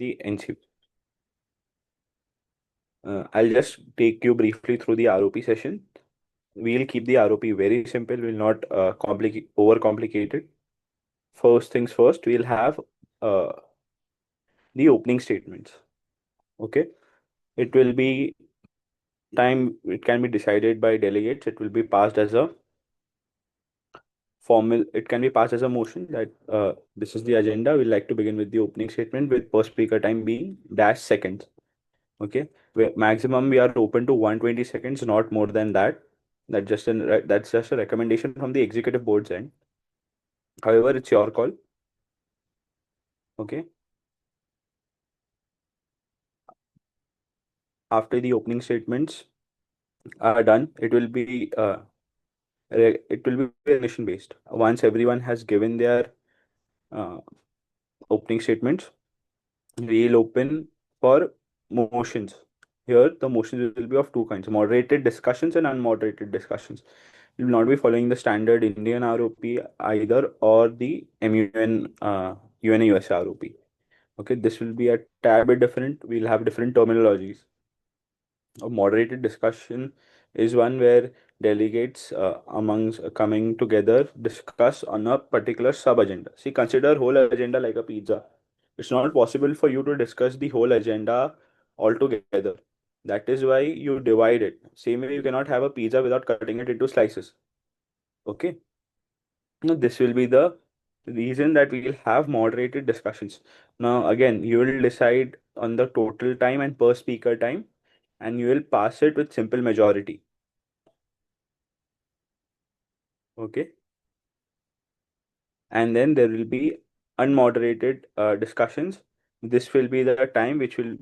the NCB. I'll just take you briefly through the ROP session. We'll keep the ROP very simple. We'll not overcomplicate it. First things first, we'll have uh, the opening statements. Okay. It will be time, it can be decided by delegates. It will be passed as a formal, it can be passed as a motion that this is the agenda. We'd like to begin with the opening statement with per speaker time being -seconds. Okay. Maximum we are open to 120 seconds, not more than that. That's just a recommendation from the executive board's end. However, it's your call. Okay. After the opening statements are done, it will be recognition based. Once everyone has given their uh, opening statements, we'll open for motions. Here, the motions will be of two kinds: moderated discussions and unmoderated discussions. We will not be following the standard Indian ROP either or the MUN UNA-US ROP. Okay, this will be a tad bit different. We'll have different terminologies. A moderated discussion is one where delegates amongst coming together discuss on a particular sub agenda. See, consider whole agenda like a pizza. It's not possible for you to discuss the whole agenda altogether. That is why you divide it. Same way, you cannot have a pizza without cutting it into slices. Okay. Now, this will be the reason that we will have moderated discussions. Now, again, you will decide on the total time and per speaker time, and you will pass it with simple majority. Okay. And then there will be unmoderated discussions. This will be the time which will,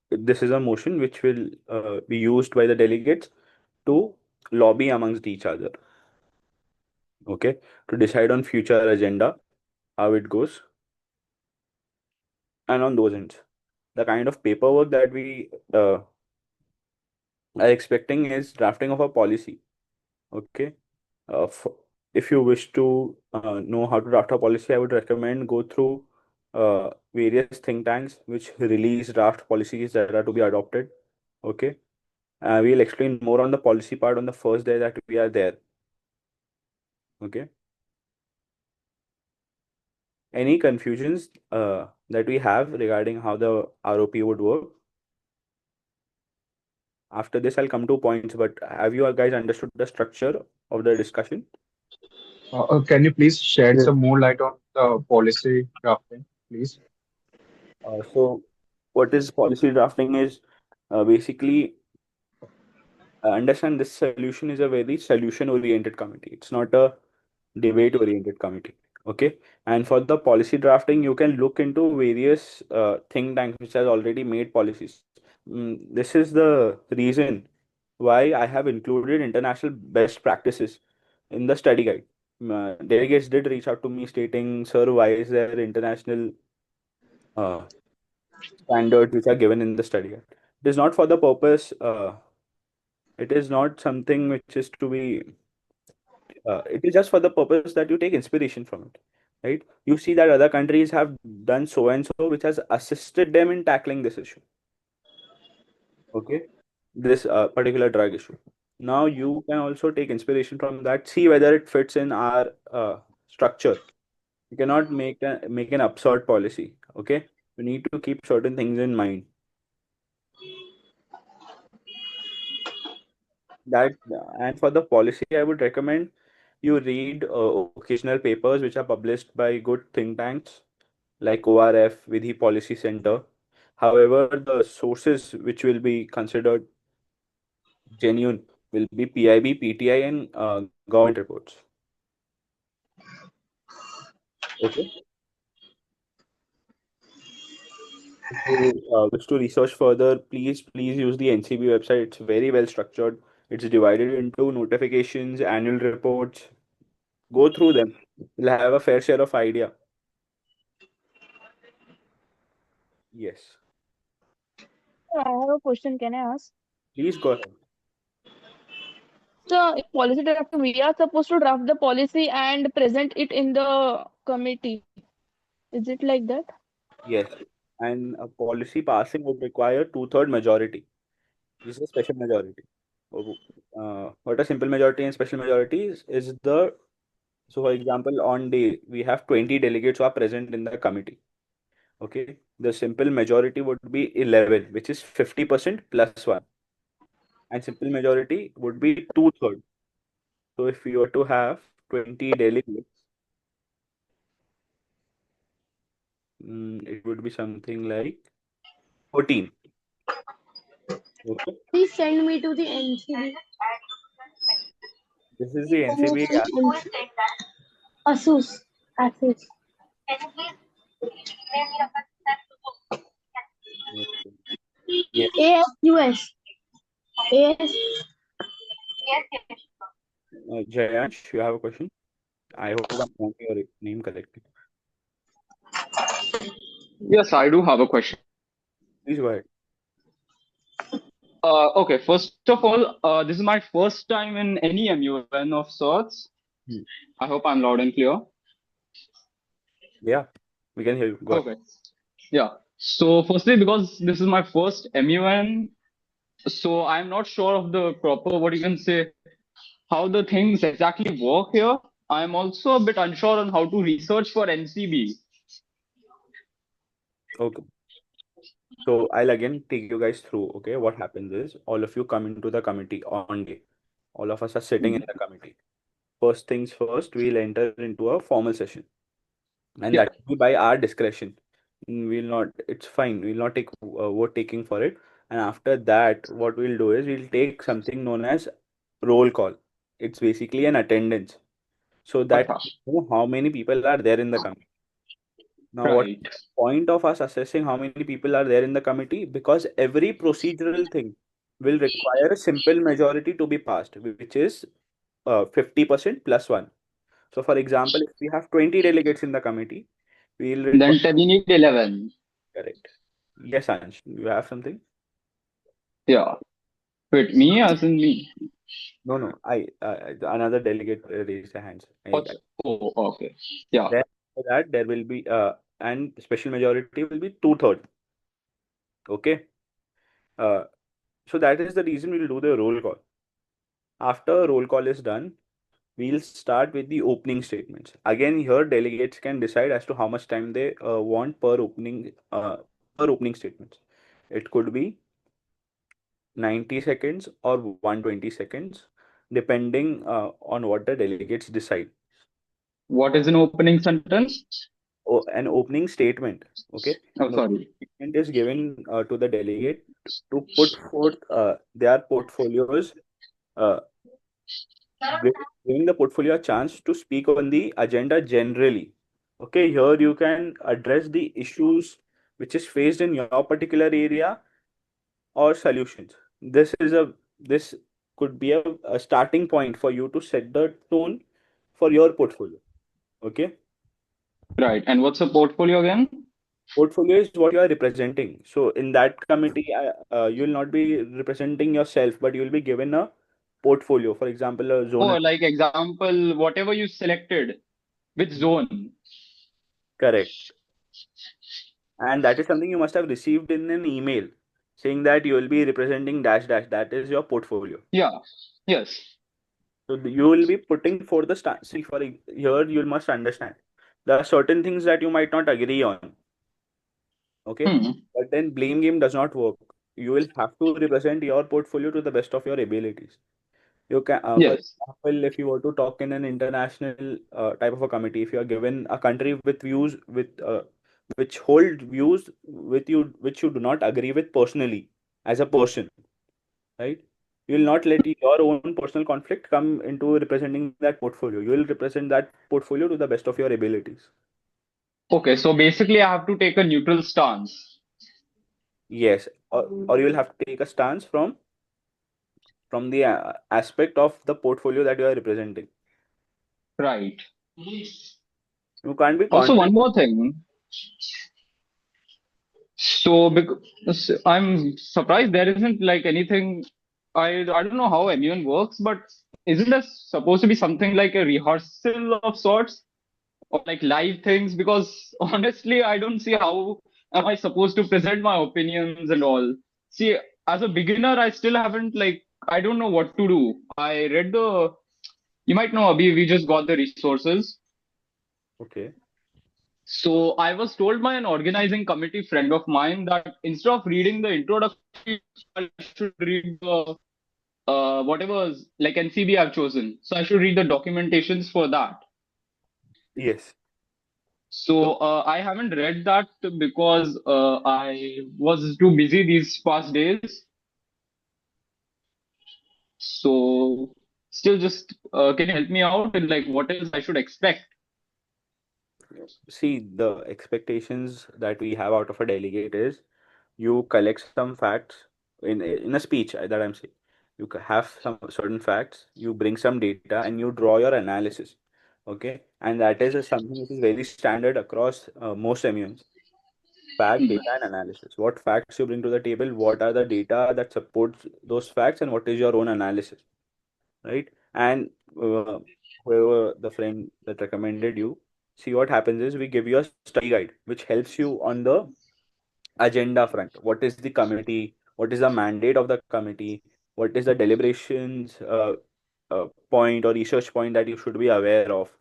this is a motion which will be used by the delegates to lobby amongst each other. Okay. To decide on future agenda, how it goes. And on those ends, the kind of paperwork that we are expecting is drafting of a policy. Okay. F if you wish to know how to draft a policy, I would recommend go through various think tanks which release draft policies that are to be adopted. Okay. We'll explain more on the policy part on the first day that we are there. Okay. Any confusions that we have regarding how the ROP would work? After this, I'll come to points, but have you guys understood the structure of the discussion? Can you please shed Yes. some more light on the policy drafting, please? So, what is policy drafting is basically understand this solution is a very solution oriented committee. It's not a debate oriented committee. Okay. And for the policy drafting, you can look into various think tanks which has already made policies. This is the reason why I have included international best practices in the study guide. Delegates did reach out to me stating, sir, why is there international uh, standards which are given in the study guide? It is not for the purpose, it is not something which is to be, it is just for the purpose that you take inspiration from it. Right? You see that other countries have done so and so, which has assisted them in tackling this issue. Okay. This particular drug issue. Now you can also take inspiration from that, see whether it fits in our structure. You cannot make an absurd policy. Okay. You need to keep certain things in mind. That and for the policy, I would recommend you read occasional papers which are published by good think tanks like ORF, Vidhi Policy Center. However, the sources which will be considered genuine will be PIB, PTI, and government reports. Okay. If you wish to research further, please use the NCB website. It's very well structured. It's divided into notifications, annual reports. Go through them. You'll have a fair share of idea. Yes. I have a question. Can I ask? Please go ahead. So, in policy drafting, we are supposed to draft the policy and present it in the committee. Is it like that? Yes. and a policy passing would require two-third majority. This is a special majority. What a simple majority and special majority is the, so for example, on day we have 20 delegates who are present in the committee. Okay, the simple majority would be 11, which is 50% plus 1, and simple majority would be two-third. So if we were to have 20 delegates, it would be something like 14. Okay, Please send me to the NCB. this is the Send me NCB. to the Asus. Asus. Yes, ASUS. AS. Jayansh, you have a question? I hope I'm pronouncing your name correctly. Yes, I do have a question. Please go ahead. Okay, first of all, this is my first time in any MUN of sorts. Hmm. I hope I'm loud and clear. Yeah, we can hear you. Go ahead. Okay. Yeah. So, firstly, because this is my first MUN, so I'm not sure of the proper, what you can say, how the things exactly work here. I'm also a bit unsure on how to research for NCB. Okay. So I'll again take you guys through. Okay, what happens is all of you come into the committee on day. All of us are sitting in the committee. First things first, we'll enter into a formal session, and Yeah. that will be by our discretion. We'll not. It's fine. We'll not take vote taking for it. And after that, what we'll do is we'll take something known as roll call. It's basically an attendance, so that Acha. we know how many people are there in the committee. Now, what Right. point of us assessing how many people are there in the committee? Because every procedural thing will require a simple majority to be passed, which is 50% plus 1. So, for example, if we have 20 delegates in the committee, we'll require. Then we need 11. Correct. Yes, Ansh, you have something? Yeah. Wait, me as in me? No, no. Another delegate raised their hands. Oh, okay. Yeah. Then for that, there will be and special majority will be two-third. Okay. Uh, so that is the reason we'll do the roll call. After roll call is done, we'll start with the opening statements. Again, here delegates can decide as to how much time they want per opening statements. It could be 90 seconds or 120 seconds, depending on what the delegates decide. What is an opening sentence? An opening statement. Okay. Oh, An sorry. opening statement is given to the delegate to put forth their portfolios, uh, giving the portfolio a chance to speak on the agenda generally. Okay, here you can address the issues which is faced in your particular area or solutions. This could be a starting point for you to set the tone for your portfolio. Okay, Right. And what's a portfolio again? portfolio is what you are representing. So in that committee, you will not be representing yourself, but you will be given a portfolio. For example, a Oh, zonal. like example, whatever you selected, which zone? Correct. And that is something you must have received in an email saying that you will be representing dash dash. That is your portfolio. Yeah. Yes. So you will be putting for the stand. See, here you must understand there are certain things that you might not agree on. Okay, Hmm. but then blame game does not work. You will have to represent your portfolio to the best of your abilities. You can, for Yes. example, if you were to talk in an international type of a committee, if you are given a country with views which hold views with you which you do not agree with personally as a person, right? You will not let your own personal conflict come into representing that portfolio. You will represent that portfolio to the best of your abilities. Okay, so basically I have to take a neutral stance. Yes, or you will have to take a stance from the aspect of the portfolio that you are representing. Right. You can't be Also, contrary. one more thing. So, because I'm surprised there isn't like anything. I don't know how MUN works, but isn't there supposed to be something like a rehearsal of sorts or like live things? Because honestly, I don't see how am I supposed to present my opinions and all? See, as a beginner, I still haven't I don't know what to do. I read you might know, Abhi, we just got the resources. Okay. So I was told by an organizing committee friend of mine that instead of reading the introduction, I should read the whatever NCB I've chosen. So I should read the documentations for that. Yes. So I haven't read that because I was too busy these past days. So still just can you help me out with what else I should expect? See, the expectations that we have out of a delegate is you collect some facts in a speech that I'm saying. You have some certain facts, you bring some data, and you draw your analysis. Okay, and that is something which is very standard across most MUNs. Fact, data, and analysis. What facts you bring to the table? What are the data that supports those facts, and what is your own analysis, right? And whoever the friend that recommended you, see what happens is we give you a study guide which helps you on the agenda front. What is the committee? What is the mandate of the committee? What is the deliberations point or research point that you should be aware of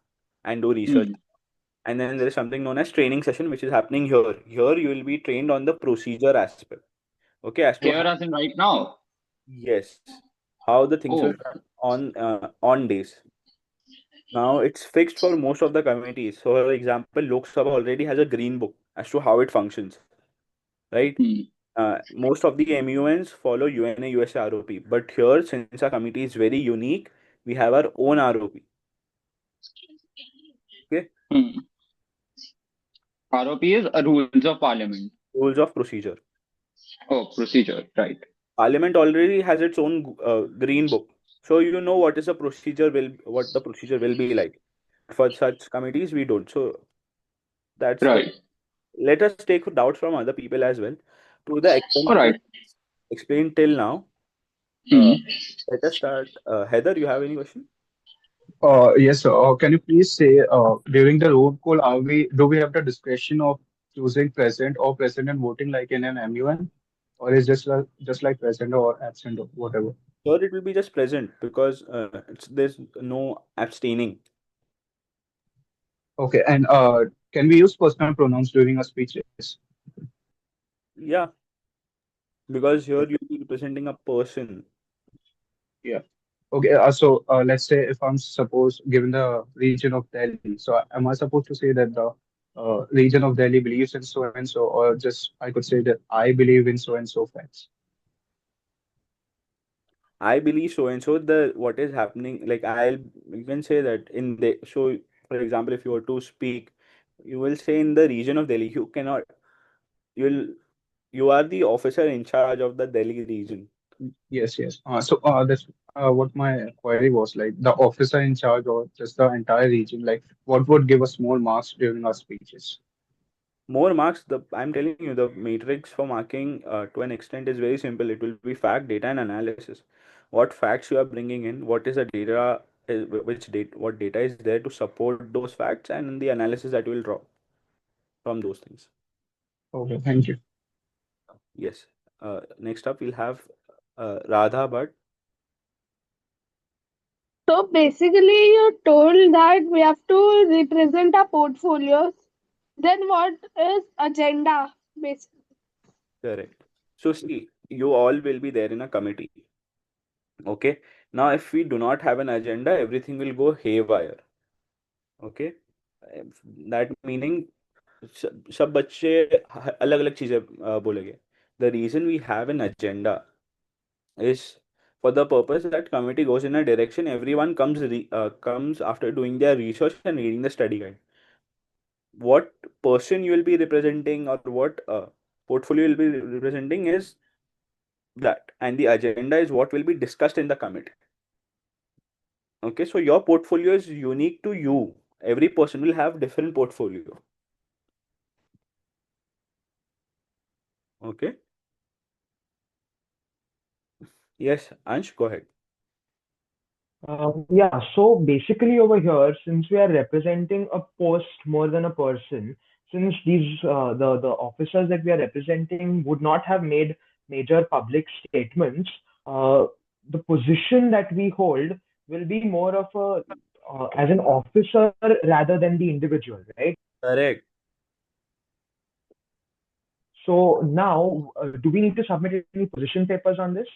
and do research? Hmm. And then there is something known as training session, which is happening here. Here you will be trained on the procedure aspect. Okay, as to Here as in right now. yes, how the things will Oh. run on days. Now it's fixed for most of the committees. So, for example, Lok Sabha already has a green book as to how it functions, right? Hmm. Most of the MUNs follow UNA USA ROP, but here, since our committee is very unique, we have our own ROP. Okay, Hmm. ROP is rules of parliament. rules of procedure. Oh, procedure, right. Parliament already has its own green book, so you know what the procedure will be like. For such committees, we don't. So that's what. Right. Let us take doubts from other people as well. To the extent All that I right. explained till now, Hmm. let us start. Heather, you have any question? Yes, sir. Can you please say during the roll call, do we have the discretion of choosing present or present and voting like in an MUN, or is just like present or absent or whatever? Here it will be just present because there's no abstaining. Okay, and can we use personal pronouns during our speeches? Yeah, because here Okay, you'll be representing a person. yeah. Okay, so let's say if I'm suppose given the region of Delhi, so am I supposed to say that the region of Delhi believes in so and so, or just I could say that I believe in so and so facts? I believe so and so the what is happening. Like you can say that in the so for example, if you were to speak, you will say in the region of Delhi. You cannot. You'll you are the officer in charge of the Delhi region. Yes, yes. So that's what my query was like. The officer in charge or just the entire region, like what would give us more marks during our speeches? More marks, the I'm telling you, the matrix for marking to an extent is very simple. It will be fact, data, and analysis. What facts you are bringing in, what is the data, what data is there to support those facts, and the analysis that you will draw from those things. Okay, thank you. Yes. Next up we'll have Radha Bhatt. So basically, you told that we have to represent our portfolios. Then what is agenda? Basically. Correct. So see, you all will be there in a committee. Okay. Now, if we do not have an agenda, everything will go haywire. Okay. That meaning सब बच्चे अलग अलग चीजें बोलेंगे. The reason we have an agenda is for the purpose that committee goes in a direction. Everyone comes after doing their research and reading the study guide. What person you will be representing or what portfolio you will be representing is that, and the agenda is what will be discussed in the committee. Okay, so your portfolio is unique to you. Every person will have different portfolio. Okay. Yes, Ansh, go ahead. Yeah, so basically over here, since we are representing a post more than a person, since these the officers that we are representing would not have made major public statements, the position that we hold will be more of a as an officer rather than the individual, right? Correct. So now, do we need to submit any position papers on this?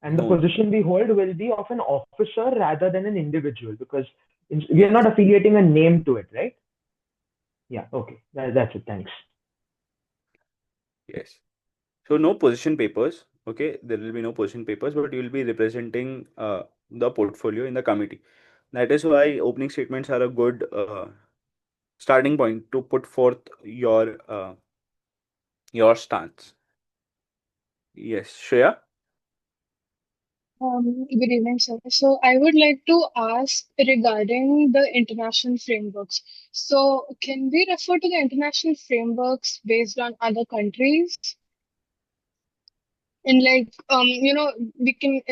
And the No. position we hold will be of an officer rather than an individual, because we are not affiliating a name to it, right? Yeah, okay. That's it. Thanks. Yes. So no position papers. Okay, there will be no position papers, but you will be representing the portfolio in the committee. That is why opening statements are a good starting point to put forth your stance. Yes, Shreya. Good evening, sir. So I would like to ask regarding the international frameworks. So can we refer to the international frameworks based on other countries? And we can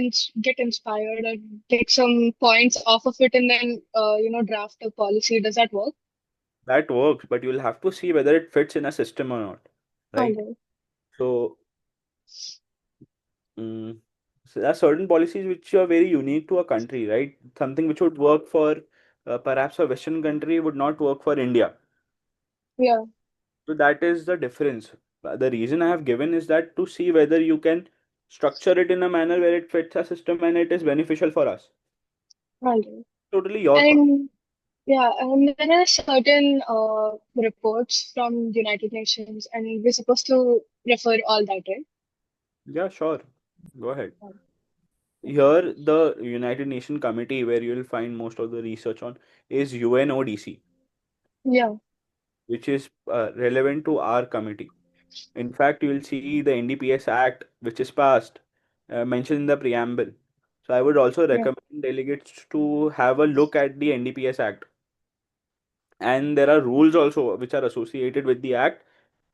get inspired or take some points off of it and then draft a policy. Does that work? That works, but you'll have to see whether it fits in a system or not, right? Okay. So, mm, so there are certain policies which are very unique to a country, right? Something which would work for perhaps a Western country would not work for India. Yeah. So that is the difference. The reason I have given is that to see whether you can structure it in a manner where it fits a system and it is beneficial for us. Okay. Totally your call. And yeah, and there are certain reports from United Nations, and we're supposed to refer all that, right? Yeah, sure. Go ahead. Here, the United Nations Committee, where you will find most of the research on, is UNODC, Yeah. which is relevant to our committee. In fact, you will see the NDPS Act, which is passed, mentioned in the preamble. So I would also Yeah. recommend delegates to have a look at the NDPS Act. And there are rules also which are associated with the Act.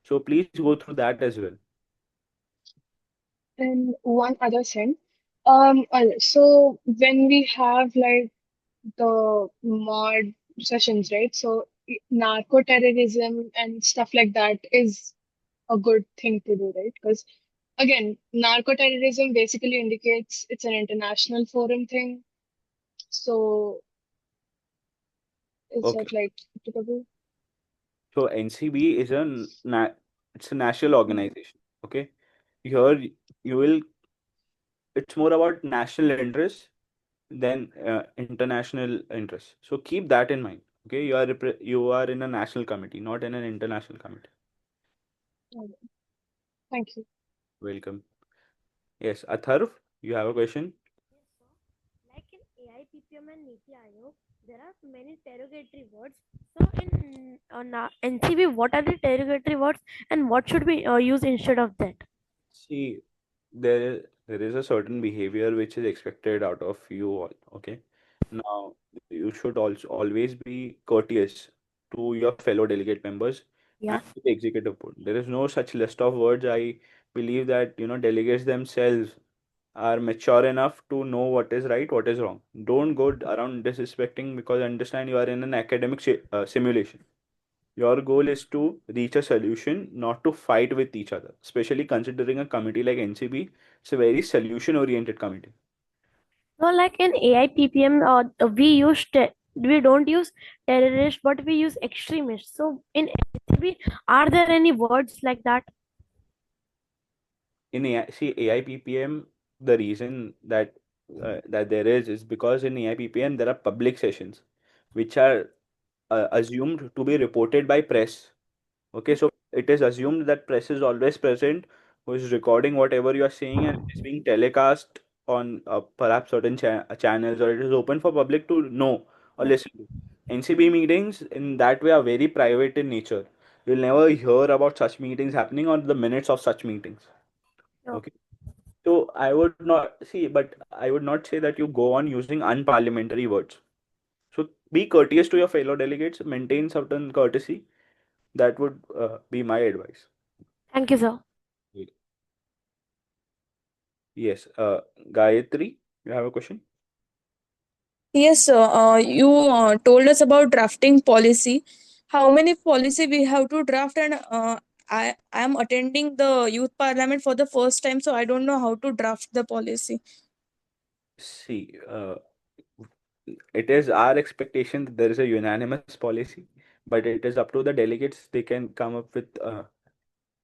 So please go through that as well. And one other thing, so when we have like the mod sessions, right? So narco terrorism and stuff like that is a good thing to do, right? Because again, narco terrorism basically indicates it's an international forum thing. So is Okay. that like applicable? So NCB is it's a national organization. Okay. Here you will it's more about national interest than international interest. So keep that in mind. Okay, you are in a national committee, not in an international committee. Okay. Thank you. Welcome. Yes, Atharv, you have a question? Yes, sir. Like in AIPPM and Niti Aayog, there are many derogatory words. So in NCB, what are the derogatory words and what should we use instead of that? See, there is a certain behavior which is expected out of you all. Okay. Now, you should also always be courteous to your fellow delegate members Yeah. and to the executive board. There is no such list of words. I believe that delegates themselves are mature enough to know what is right, what is wrong. Don't go around disrespecting because understand you are in an academic simulation. Your goal is to reach a solution, not to fight with each other. Especially considering a committee like NCB, it's a very solution-oriented committee. So like in AIPPM, we don't use terrorist, but we use extremist. So in NCB, are there any words like that? In AIPPM, the reason that there is because in AIPPM there are public sessions, which are assumed to be reported by press. Okay, so it is assumed that press is always present, who is recording whatever you are saying, and it is being telecast on perhaps certain channels, or it is open for public to know or listen to. NCB meetings in that way are very private in nature. You'll never hear about such meetings happening or the minutes of such meetings. No. Okay. So I would not see, but I would not say that you go on using unparliamentary words. So be courteous to your fellow delegates, maintain certain courtesy. That would be my advice. Thank you, sir. Yes, Gayatri, you have a question? Yes, sir. You told us about drafting policy, how many policy we have to draft, and I am attending the youth parliament for the first time, so I don't know how to draft the policy. See, it is our expectation that there is a unanimous policy, but it is up to the delegates. They can come up with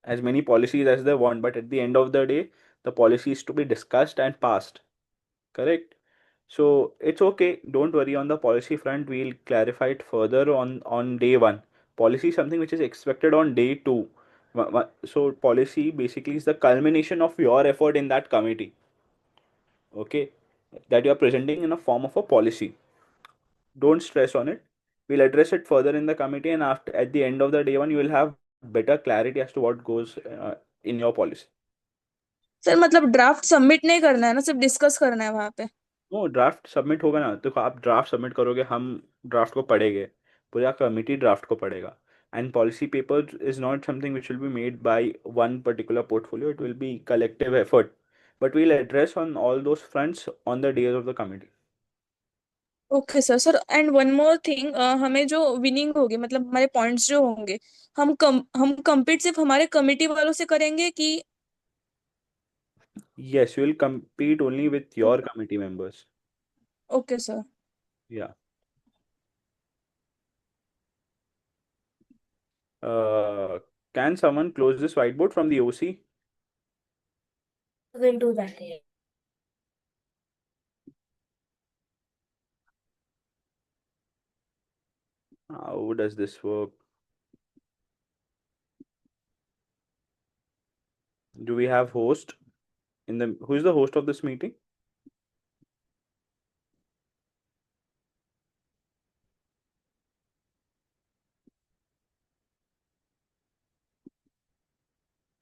as many policies as they want, but at the end of the day, the policy is to be discussed and passed. Correct? So it's okay. Don't worry on the policy front. We'll clarify it further on day one. Policy is something which is expected on day two. So policy basically is the culmination of your effort in that committee. Okay, that you are presenting in a form of a policy. Don't stress on it. We'll address it further in the committee, and after at the end of the day one, you will have better clarity as to what goes in your policy. Sir मतलब draft submit नहीं करना है ना, सिर्फ discuss करना है वहाँ पे? नो, ड्राफ्ट सबमिट होगा ना, तो आप ड्राफ्ट सबमिट करोगे, हम ड्राफ्ट को पढ़ेंगे, पूरा कमिटी ड्राफ्ट को पढ़ेगा. And policy paper is not something which will be made by one particular portfolio, it will be collective effort, but we'll address on all those fronts on the days of the committee. Okay sir. Sir and one more thing, हमें जो winning होगी, मतलब हमारे points जो होंगे, हम compete सिर्फ हमारे कमिटी वालों से करेंगे कि? Yes, you will compete only with your committee members. Okay sir. Yeah. Can someone close this whiteboard from the OC? We'll do that. How does this work? Do we have host in the, who is the host of this meeting?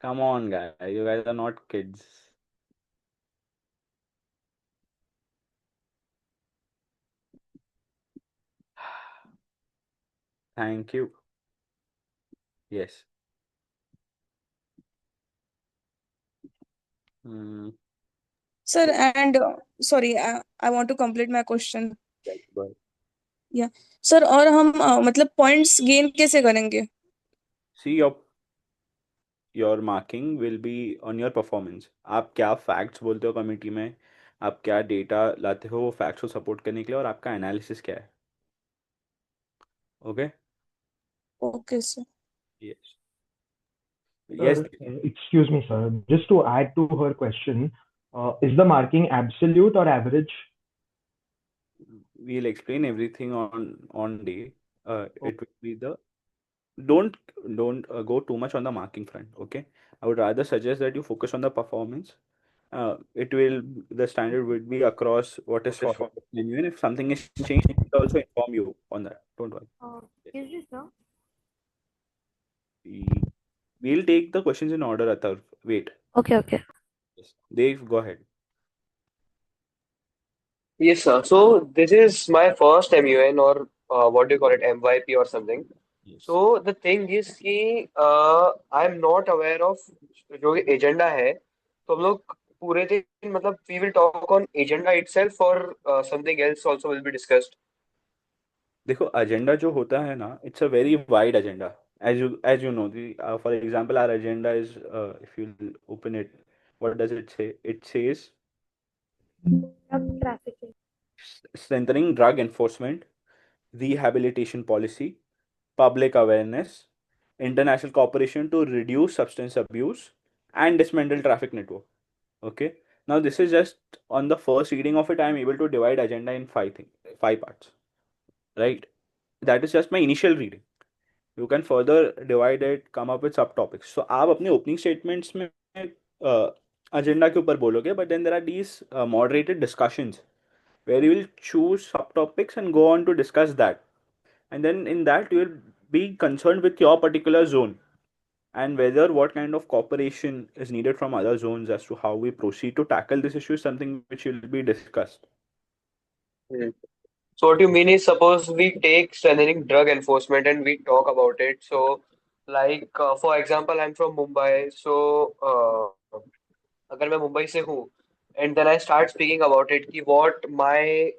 Come on, guys. You guys are not kids. Thank you. Yes. Sir, and sorry, I want to complete my question. Yeah. Sir, और हम मतलब points gain कैसे करेंगे? See, your marking will be on your performance. आप क्या facts बोलते हो committee में, आप क्या डेटा लाते हो वो फैक्ट्स को सपोर्ट करने के लिए, और आपका एनालिसिस क्या है. Okay. Okay sir. Yes. Sir, Yes. excuse me, sir. Just to add to her question, is the marking absolute or average? We'll explain everything on day. It will be the, don't go too much on the marking front. Okay, I would rather suggest that you focus on the performance. It will, the standard would be across what is for, and even if something is changed, it will also inform you on that. Don't worry. Is this sir? We'll take the questions in order, Atar. Wait. Okay, okay. Yes. Dave, go ahead. Yes, sir. So this is my first MUN, or what do you call it, MYP or something. Yes. So the thing is कि I'm not aware of जो agenda है, तो हम लोग पूरे दिन मतलब we will talk on agenda itself, or something else also will be discussed. देखो, एजेंडा जो होता है ना, it's a very wide agenda. as you know, for example, our agenda is, if you open it, what does it say? It says Drug trafficking. strengthening drug enforcement, rehabilitation policy, public awareness, international cooperation to reduce substance abuse, and dismantle traffic network. Okay, now this is just on the first reading of it. I am able to divide agenda in five parts, right? That is just my initial reading. You can further divide it, come up with subtopics. So आप अपने opening statements में agenda के ऊपर बोलोगे, but then there are these moderated discussions where you will choose subtopics and go on to discuss that. And then in that you will be concerned with your particular zone and whether what kind of cooperation is needed from other zones as to how we proceed to tackle this issue is something which will be discussed. Hmm. So what you mean is, suppose we take strengthening drug enforcement and we talk about it. So like for example, I'm from Mumbai, so अगर मैं मुंबई से हूँ, and then I start speaking about it कि what my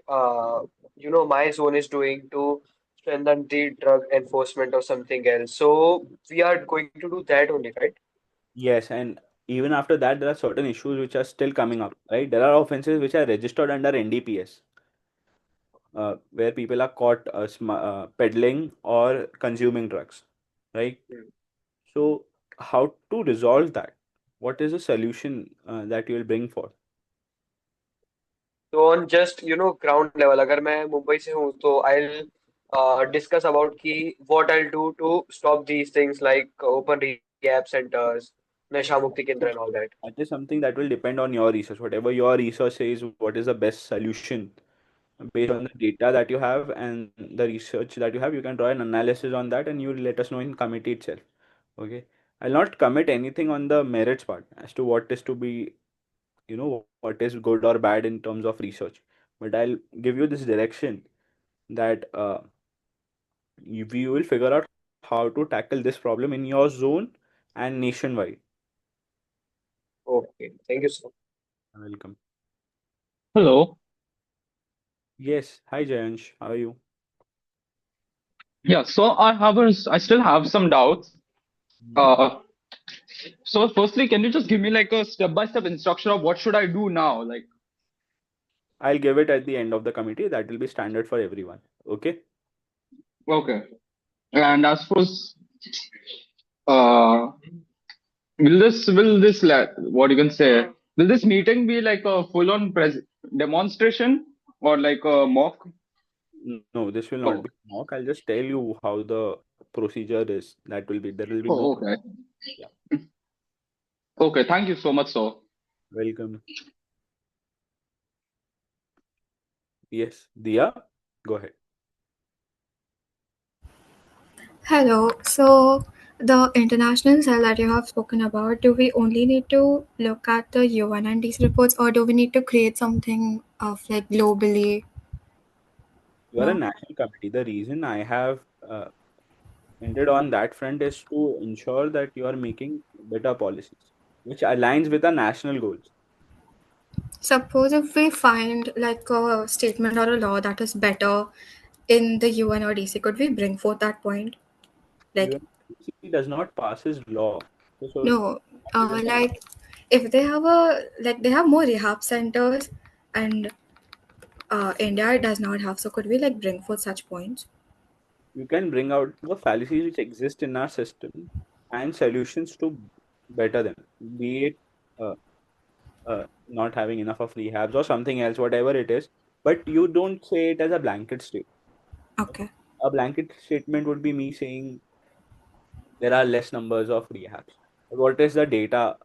my zone is doing to strengthen the drug enforcement or something else. So we are going to do that only, right? Yes, and even after that, there are certain issues which are still coming up, right? There are offenses which are registered under NDPS, where people are caught peddling or consuming drugs, right? So, how to resolve that? What is the solution that you will bring for? So on just ground level, अगर मैं मुंबई से हूँ तो I'll discuss about कि what I'll do to stop these things like open rehab centers, नशा मुक्ति केंद्र and all that. That is something that will depend on your research. Whatever your research says, what is the best solution based on the data that you have and the research that you have, you can draw an analysis on that and you will let us know in committee itself. Okay. I'll not commit anything on the merits part as to what is to be, what is good or bad in terms of research. But I'll give you this direction that we will figure out how to tackle this problem in your zone and nationwide. Okay, thank you, sir. Welcome. Hello. Yes. Hi, Jayansh. How are you? Yeah, so I still have some doubts. Uh, so firstly, can you just give me like a step-by-step instruction of what should I do now? Like, I'll give it at the end of the committee. That will be standard for everyone. Okay. okay. And as for uh, what you can say? Will this meeting be like a full-on demonstration or like a mock? No, this will not Oh, be mock. I'll just tell you how the procedure is. There will be no. oh, okay. Yeah. Okay, thank you so much, sir. Welcome. Yes, Dia, go ahead. Hello. So, the international cell that you have spoken about, do we only need to look at the UN and these reports, or do we need to create something of like globally? You are a national committee. The reason I have ended on that front is to ensure that you are making better policies, which aligns with the national goals. Suppose if we find like a statement or a law that is better in the UN or DC, could we bring forth that point? Like, UNCC does not pass his law. So no, like if they have a like they have more rehab centers and India does not have, so could we like bring forth such points? you can bring out the fallacies which exist in our system and solutions to better them, be it uh, not having enough of rehabs or something else, whatever it is. But you don't say it as a blanket statement. Okay. A blanket statement would be me saying there are less numbers of rehabs. What is the data?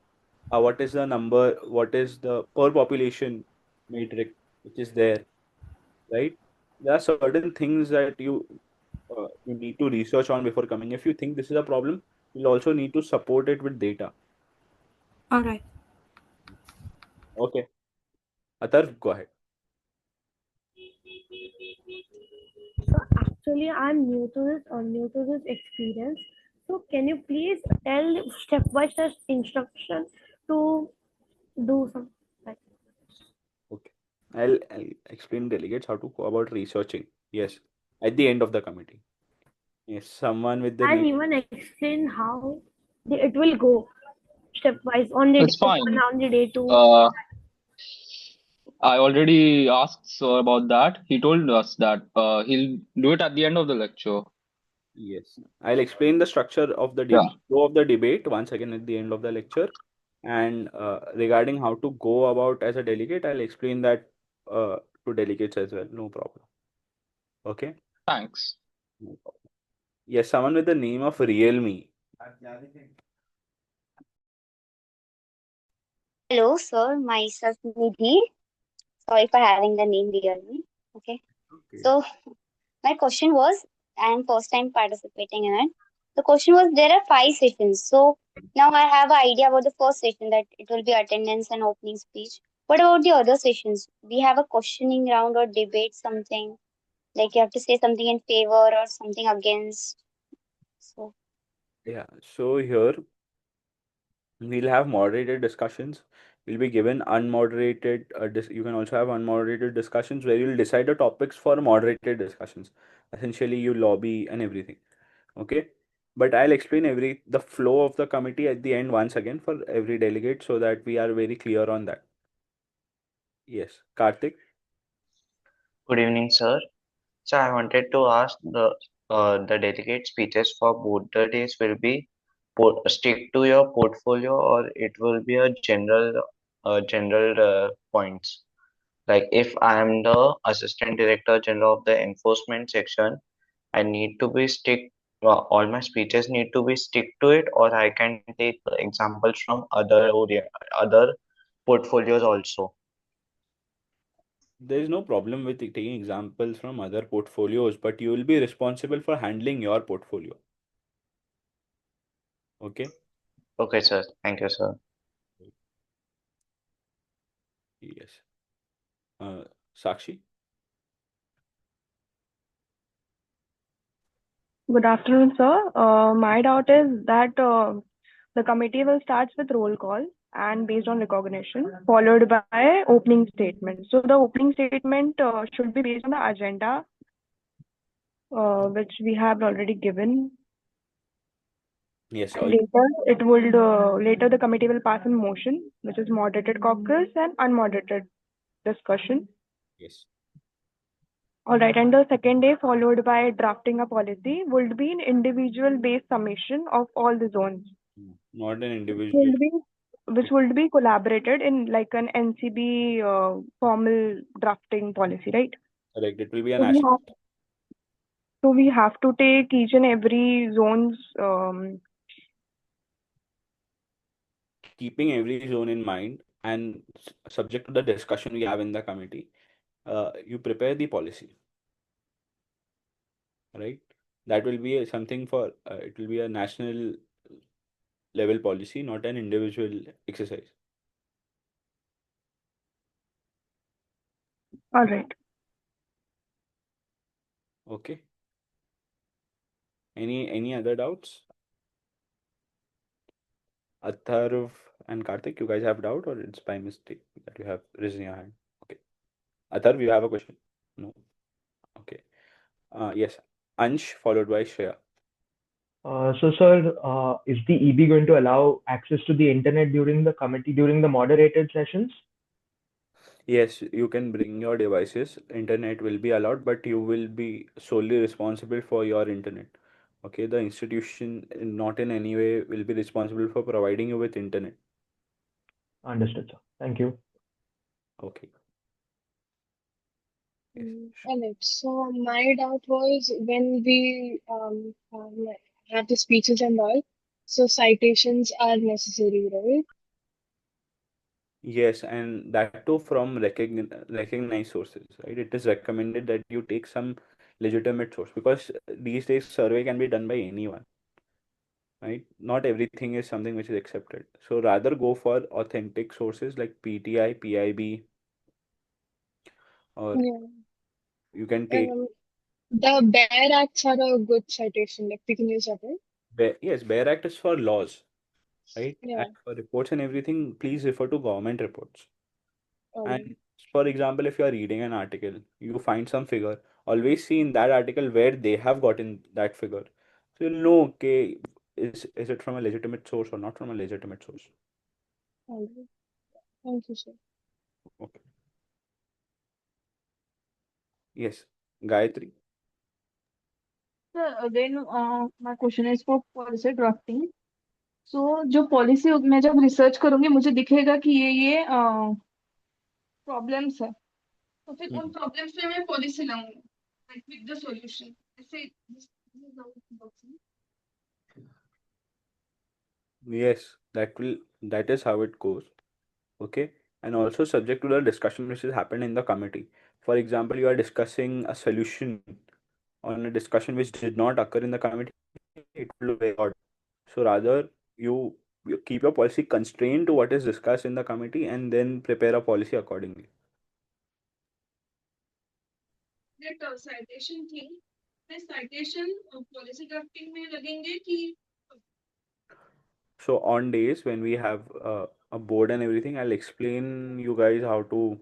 What is the number? What is the per population metric which is there, right? There are certain things that you need to research on before coming. If you think this is a problem, you'll also need to support it with data. All right. Okay. Atar, go ahead. So actually, I'm new to this or new to this experience. So can you please tell step by step instruction to do some like Okay. I'll explain delegates how to go about researching. Yes. At the end of the committee. Yes. Someone with the and name. even explain how it will go stepwise on the It's day one, fine. on the day two. I already asked sir about that. He told us that he'll do it at the end of the lecture. Yes. I'll explain the structure of the Yeah. flow of the debate once again at the end of the lecture. And regarding how to go about as a delegate, I'll explain that to delegates as well. No problem. Okay. Thanks. No problem. Yes, someone with the name of Realme. Hello, sir. Myself, Nidhi. Sorry for having the name Realme. Okay. So my question was, I am first time participating in it. The question was, there are 5 sessions. So now I have an idea about the first session that it will be attendance and opening speech. What about the other sessions? We have a questioning round or debate something. Like you have to say something in favor or something against. So Yeah. So here We'll have moderated discussions. We'll be given unmoderated. You can also have unmoderated discussions where you'll decide the topics for moderated discussions. Essentially, you lobby and everything. Okay, but I'll explain the flow of the committee at the end once again for every delegate so that we are very clear on that. Yes, Karthik. Good evening, sir. So I wanted to ask the delegate speeches for both the days will be stick to your portfolio, or it will be a general points. Like if I am the Assistant Director General of the Enforcement Section, I need to be stick. All my speeches need to be stick to it, or I can take examples from other portfolios also. There is no problem with taking examples from other portfolios, but you will be responsible for handling your portfolio. Okay. Okay, sir. Thank you, sir. Yes. Sakshi. Good afternoon, sir. My doubt is that the committee will start with roll call and based on recognition, followed by opening statement. So the opening statement should be based on the agenda, which we have already given. Yes. And later the committee will pass a motion, which is moderated caucus and unmoderated discussion. Yes. All right, and the second day, followed by drafting a policy, would be an individual-based summation of all the zones. Not an individual. Which would be collaborated in like an NCB formal drafting policy, right? Correct. It will be a So national. we have to take each and every zone's Keeping every zone in mind and subject to the discussion we have in the committee, you prepare the policy, right? That will be something for it will be a national level policy, not an individual exercise. all right. Okay. Any other doubts? Atharv and Karthik, you guys have doubt or it's by mistake that you have raised your hand? Okay. Atharv, you have a question? No. Okay. Yes. Ansh followed by Shreya. So, sir, is the EB going to allow access to the internet during the moderated sessions? Yes, you can bring your devices. Internet will be allowed, but you will be solely responsible for your internet. Okay, the institution not in any way will be responsible for providing you with internet. Understood, sir. Thank you. Okay. All right. So my doubt was when we have the speeches and all, so citations are necessary, right? Yes, and that too from recognized sources, right? It is recommended that you take some legitimate source because these days survey can be done by anyone, right? Not everything is something which is accepted. So rather go for authentic sources like PTI, PIB, or Yeah. you can take The Bear Acts are a good citation, like we can use that, right? Yes, Bear Act is for laws, right? Yeah. And for reports and everything, please refer to government reports. All right. And for example, if you are reading an article, you find some figure, always see in that article where they have gotten that figure. So you'll know, okay, is it from a legitimate source or not from a legitimate source? All right. Thank you, sir. Okay. Yes, Gayatri. Sir, again, my question is for policy drafting. So जो policy मैं जब research करूंगी मुझे दिखेगा कि ये problems है तो फिर उन प्रॉब्लम्स पे मैं policy लाऊंगी like with the solution. ऐसे this is how it works. Yes, that is how it goes. Okay. And also subject to the discussion which has happened in the committee. For example, you are discussing a solution on a discussion which did not occur in the committee, it will look very odd. So rather you keep your policy constrained to what is discussed in the committee and then prepare a policy accordingly. That citation thing, मैं citation policy drafting में लगेंगे कि So on days when we have a board and everything, I'll explain you guys how to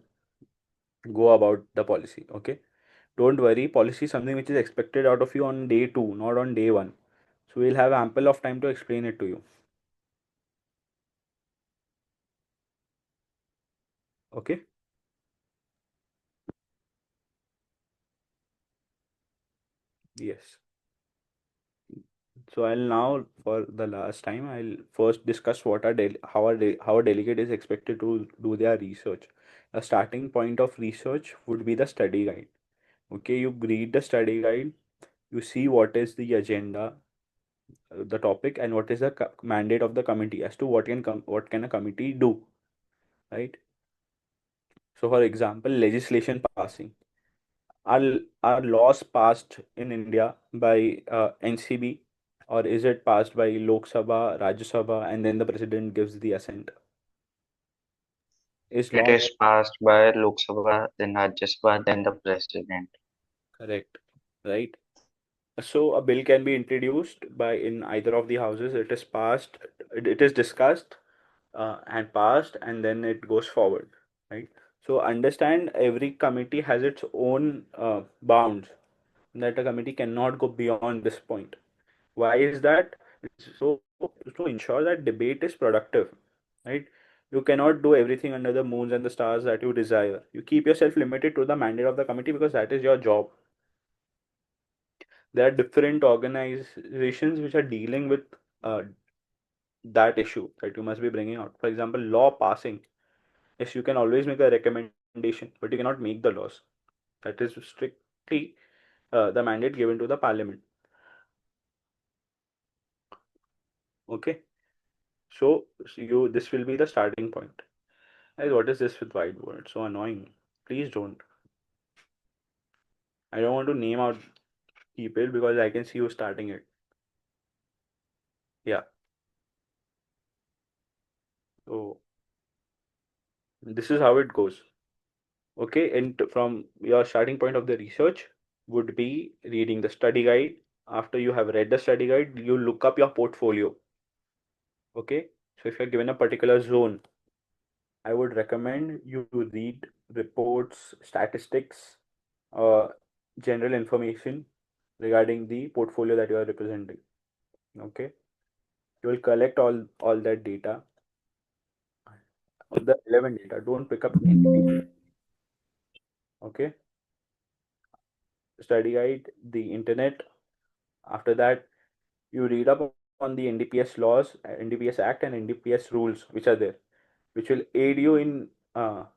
go about the policy. Okay. Don't worry, policy is something which is expected out of you on day two, not on day one. So we'll have ample of time to explain it to you. Okay. Yes. So I'll now, for the last time, I'll first discuss what how a delegate is expected to do their research. A starting point of research would be the study guide. Okay, you read the study guide, you see what is the agenda, the topic, and what is the mandate of the committee as to what can a committee do, right? So, for example, legislation passing. Are laws passed in India by NCB, or is it passed by Lok Sabha, Rajya Sabha, and then the president gives the assent? Is It law is passed by Lok Sabha, then Rajya Sabha, then the president. correct? Right. So a bill can be introduced by in either of the houses. It is passed. It is discussed and passed, and then it goes forward. Right. So understand every committee has its own bounds that a committee cannot go beyond this point. Why is that? So to ensure that debate is productive, right? You cannot do everything under the moons and the stars that you desire. You keep yourself limited to the mandate of the committee because that is your job. There are different organizations which are dealing with uh, that issue that you must be bringing out. For example, law passing. Yes, you can always make a recommendation, but you cannot make the laws. That is strictly the mandate given to the parliament. Okay. So you this will be the starting point. Guys, what is this with whiteboard? So annoying. Please don't. I don't want to name out people because I can see you starting it. Yeah. So this is how it goes. Okay, and from your starting point of the research would be reading the study guide. After you have read the study guide, you look up your portfolio. Okay, so if you're given a particular zone, I would recommend you read reports, statistics, uh, general information regarding the portfolio that you are representing. Okay, you will collect all that data, all the relevant data. Don't pick up anything. Okay, study guide, the internet. After that, you read up on the NDPS laws, NDPS Act, and NDPS rules which are there, which will aid you in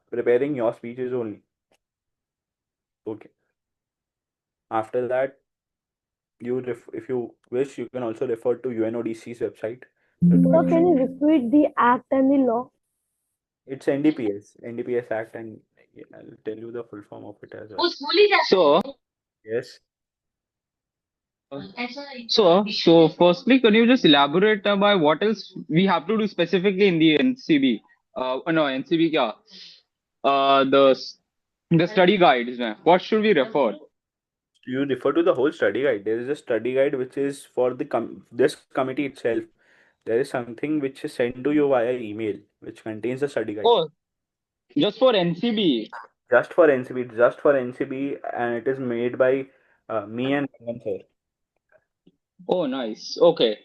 preparing your speeches only. Okay. After that, if you wish, you can also refer to UNODC's website. So can you repeat the act and the law? It's NDPS Act, and I'll tell you the full form of it as well. So, Yes. so firstly, can you just elaborate by what else we have to do specifically in the NCB? No, NCB, yeah. The study guides, mein. What should we refer? You refer to the whole study guide. There is a study guide which is for this committee itself. There is something which is sent to you via email, which contains the study guide. Oh, just for NCB. Just for NCB, and it is made by me and Rangan sir. Oh, nice. Okay.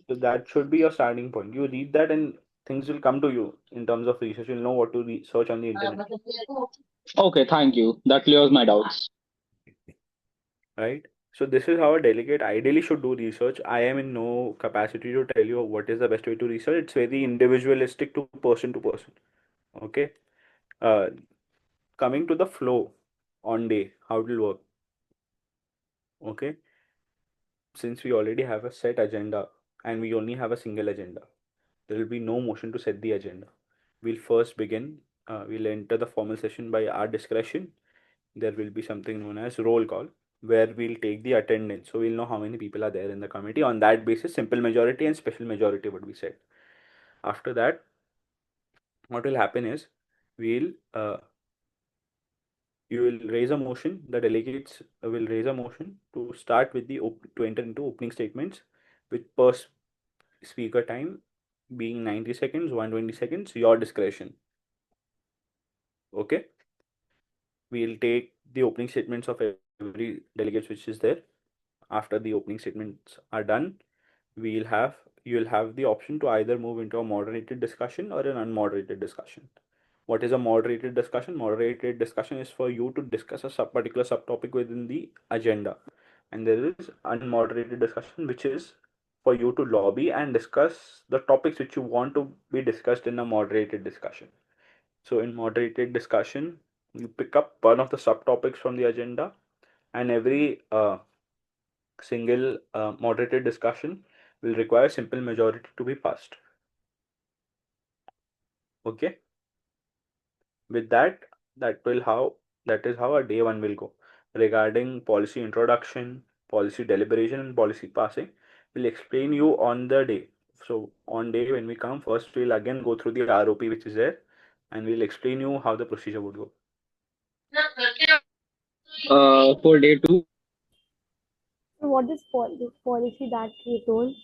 So that should be your starting point. You read that, and things will come to you in terms of research. You'll know what to search on the internet, Okay, thank you. That clears my doubts. right? So this is how a delegate ideally should do research. I am in no capacity to tell you what is the best way to research. It's very individualistic to person to person. Okay. Uh, Coming to the flow on day, how it will work. Okay. Since we already have a set agenda and we only have a single agenda, there will be no motion to set the agenda. We'll first begin. We'll enter the formal session by our discretion. There will be something known as roll call, where we'll take the attendance. So we'll know how many people are there in the committee. On that basis, simple majority and special majority would be set. After that, what will happen is we'll you will raise a motion. The delegates will raise a motion to start with to enter into opening statements with speaker time being 90 seconds, 120 seconds, your discretion. Okay. We'll take the opening statements of every delegate which is there. After the opening statements are done, you'll have the option to either move into a moderated discussion or an unmoderated discussion. What is a moderated discussion? Moderated discussion is for you to discuss a particular subtopic within the agenda. And there is unmoderated discussion, which is for you to lobby and discuss the topics which you want to be discussed in a moderated discussion. So in moderated discussion, you pick up one of the subtopics from the agenda, and every single moderated discussion will require simple majority to be passed. Okay. With that, that is how a day one will go. Regarding policy introduction, policy deliberation, and policy passing, we'll explain you on the day. So on day when we come, first we'll again go through the ROP which is there, and we'll explain you how the procedure would go. For day two, So what is this policy that you told?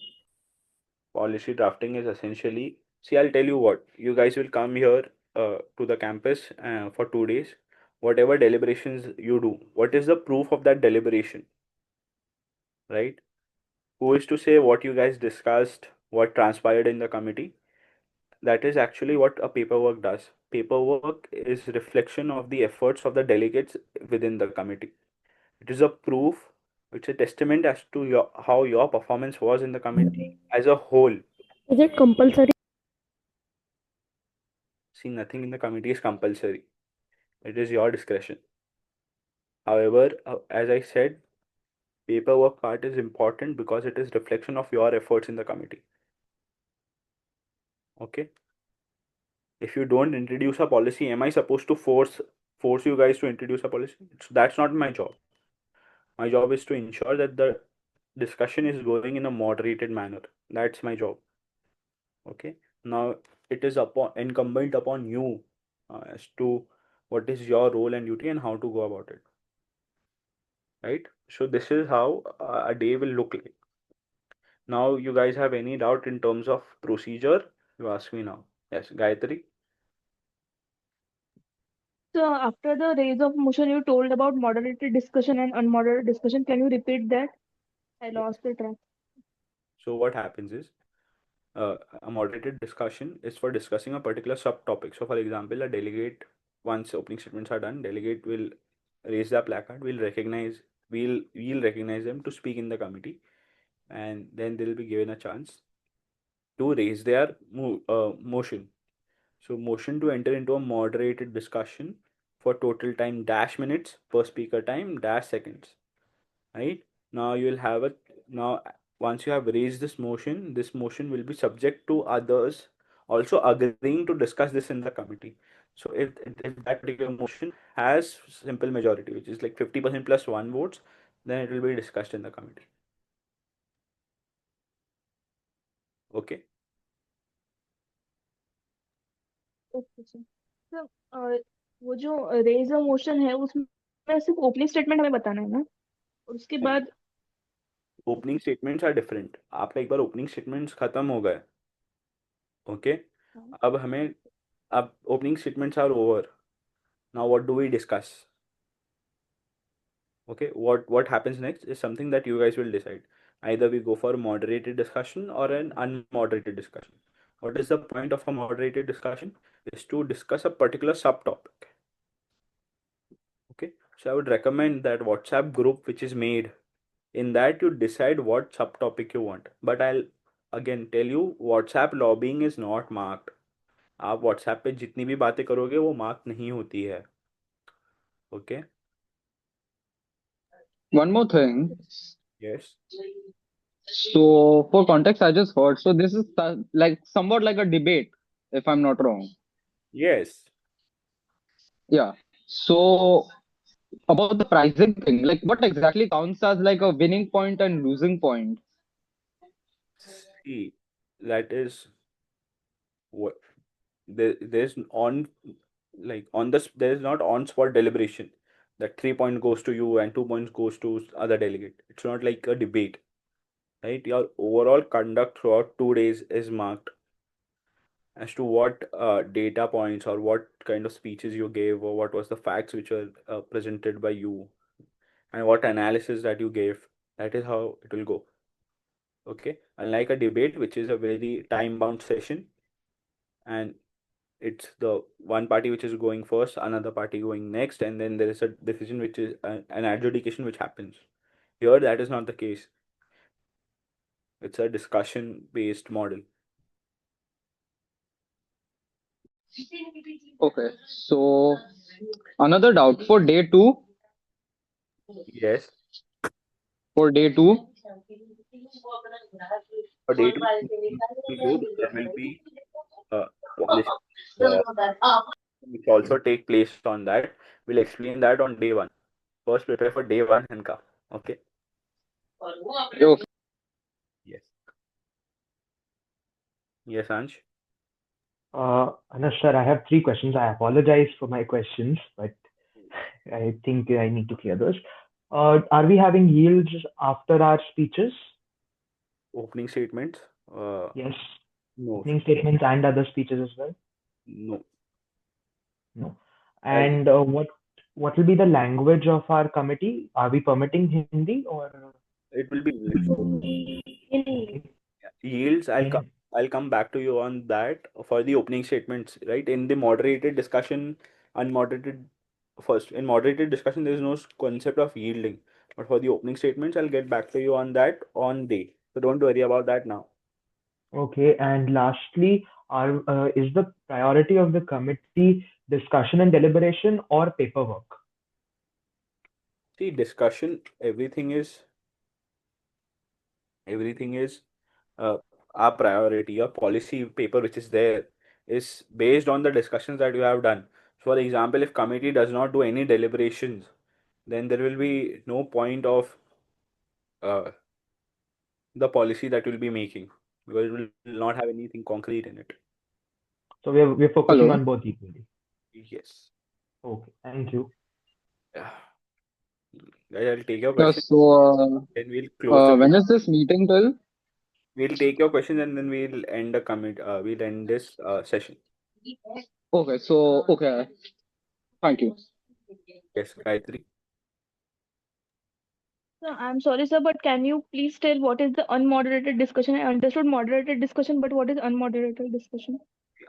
Policy drafting is essentially, see, I'll tell you what, you guys will come here to the campus for 2 days. Whatever deliberations you do, what is the proof of that deliberation, right? Who is to say what you guys discussed, what transpired in the committee? That is actually what a paperwork does. Paperwork is reflection of the efforts of the delegates within the committee. It is a proof, it's a testament as to how your performance was in the committee as a whole. Is it compulsory? See, nothing in the committee is compulsory. It is your discretion. However, as I said, paperwork part is important because it is reflection of your efforts in the committee. Okay. If you don't introduce a policy, am I supposed to force you guys to introduce a policy? That's not my job. My job is to ensure that the discussion is going in a moderated manner. That's my job. Okay. Now it is incumbent upon you as to what is your role and duty and how to go about it. Right. So this is how a day will look like. Now you guys have any doubt in terms of procedure? You ask me now. Yes, Gayatri. So after the raise of motion, you told about moderated discussion and unmoderated discussion. Can you repeat that? I lost the track. So what happens is a moderated discussion is for discussing a particular subtopic. So for example, a delegate, once opening statements are done, delegate will raise their placard. We'll recognize them to speak in the committee, and then they'll be given a chance to raise their motion. So motion to enter into a moderated discussion for total time dash minutes per speaker time dash seconds. Right? Now you will have a now once you have raised this motion will be subject to others also agreeing to discuss this in the committee. So if that particular motion has simple majority, which is like 50% plus one votes, then it will be discussed in the committee. Okay. Okay sir. Sir वो जो raise a motion है उसमें सिर्फ opening statement हमें बताना है ना, और उसके बाद ओपनिंग स्टेटमेंट्स आर डिफरेंट। आपका एक बार ओपनिंग स्टेटमेंट्स खत्म हो गए, ओके, अब हमें अब opening statements are over, now what do we discuss? Okay, what happens next is something that you guys will decide. Either we go for a moderated discussion or an unmoderated discussion. What is the point of a moderated discussion? Is to discuss a particular subtopic. Okay, so I would recommend that WhatsApp group which is made, in that you decide what subtopic you want. But I'll again tell you, WhatsApp lobbying is not marked. आप WhatsApp पे जितनी भी बातें करोगे वो mark नहीं होती है. Okay. one more thing. Yes. So for context, I just heard. So this is like somewhat like a debate, if I'm not wrong. Yes. Yeah. So about the pricing thing, like what exactly counts as like a winning point and losing point? See, that is what there's on, like on this, there's not on spot deliberation that 3 point goes to you and 2 points goes to other delegate. It's not like a debate. right? Your overall conduct throughout 2 days is marked as to what data points or what kind of speeches you gave or what was the facts which were presented by you and what analysis that you gave. That is how it will go. Okay, unlike a debate, which is a very time bound session, and it's the one party which is going first, another party going next, and then there is a decision which is an adjudication which happens. Here, that is not the case. It's a discussion based model. Okay, so another doubt for day two. Yes. For day two, For day two, will go, there will be policy which also take place on that. We'll explain that on day one. First, prepare for day one and come. Okay. okay. Yes. Yes, Ansh. Anush sir, I have 3 questions. I apologize for my questions, but I think I need to clear those. Are we having yields after our speeches? Opening statements. Yes. No. Opening statements and other speeches as well? No. No. And what will be the language of our committee? Are we permitting Hindi or? It will be English. Okay. Yields. I'll come back to you on that for the opening statements. Right, in the moderated discussion, unmoderated. First, in moderated discussion, there is no concept of yielding. But for the opening statements, I'll get back to you on that on day. So don't worry about that now. Okay, and lastly, is the priority of the committee discussion and deliberation or paperwork? See, discussion, everything is our priority. Your policy paper, which is there, is based on the discussions that you have done. For example, if committee does not do any deliberations, then there will be no point of the policy that we'll be making because it will not have anything concrete in it. So we're focusing Hello. on both equally. Yes. Okay, thank you. Yeah. Guys, I'll take your Yeah, question. so Then we'll close the when is this meeting till? We'll take your questions and then we'll end the we'll end this session. Okay, so okay. Thank you. Yes, Gayatri. Sir, I'm sorry, sir, but can you please tell what is the unmoderated discussion? I understood moderated discussion, but what is unmoderated discussion?